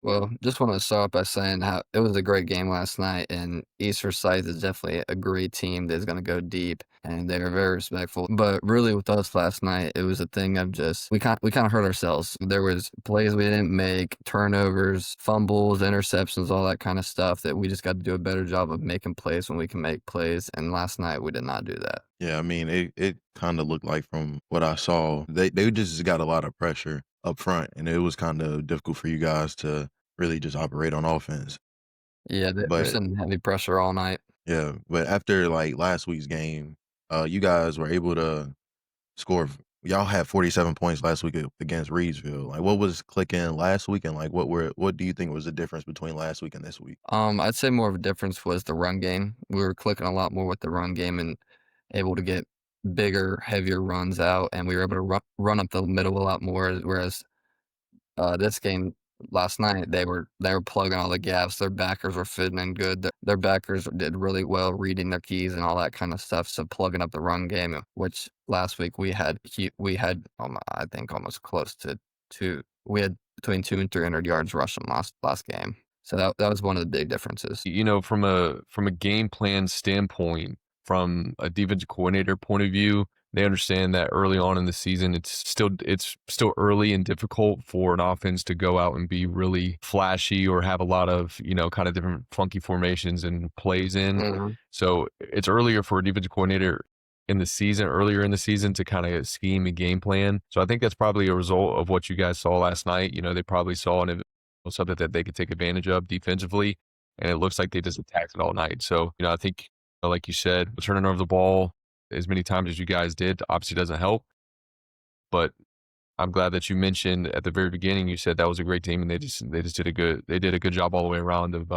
Well, just want to start off by saying how it was a great game last night, and East Forsyth is definitely a great team that's going to go deep, and they were very respectful. But really, with us last night, it was a thing of just we kind of hurt ourselves. There was plays we didn't make, turnovers, fumbles, interceptions, all that kind of stuff that we just got to do a better job of making plays when we can make plays. And last night, we did not do that. Yeah, I mean, it kinda looked like from what I saw, they just got a lot of pressure up front, and it was kinda difficult for you guys to really just operate on offense. Yeah, they're But sending heavy pressure all night. yeah, but after, like, last week's game, you guys were able to score y'all had 47 points last week against Reedsville. Like, what was clicking last week, and, like, what do you think was the difference between last week and this week? I'd say more of a difference was the run game. We were clicking a lot more with the run game and able to get bigger, heavier runs out, and we were able to run up the middle a lot more. Whereas this game last night, they were plugging all the gaps. Their backers were fitting in good. Their backers did really well reading their keys and all that kind of stuff. So plugging up the run game, which last week we had I think almost close to two. We had between 200 and 300 yards rushing last game. So that was one of the big differences. From a game plan standpoint, from a defensive coordinator point of view, they understand that early on in the season, it's still early and difficult for an offense to go out and be really flashy or have a lot of, kind of different funky formations and plays in. Mhm. So it's earlier for a defensive coordinator earlier in the season to kind of scheme and game plan. So I think that's probably a result of what you guys saw last night. They probably saw something that they could take advantage of defensively, and it looks like they just attacked it all night. So, I think, like you said, turning over the ball as many times as you guys did obviously doesn't help. But I'm glad that you mentioned at the very beginning, you said that was a great team, and they just did a good job all the way around of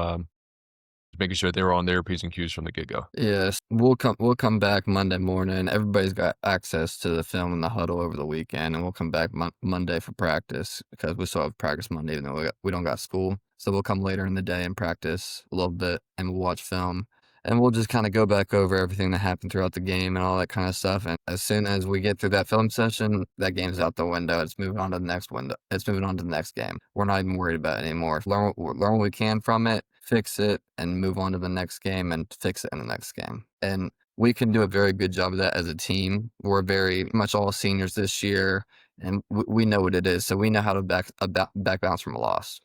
making sure they were on their P's and Q's from the get go. Yes, we'll come back Monday morning. Everybody's got access to the film and the huddle over the weekend, and we'll come back Monday for practice because we still have practice Monday, even though we don't got school. So we'll come later in the day and practice a little bit, and we'll watch film, and we'll just kind of go back over everything that happened throughout the game and all that kind of stuff. And as soon as we get through that film session, that game's out the window. It's moving on to the next window. It's moving on to the next game. We're not even worried about it anymore. Learn what we can from it, fix it, and move on to the next game and fix it in the next game. And we can do a very good job of that as a team. We're very much all seniors this year, and we know what it is, so we know how to back bounce from a loss.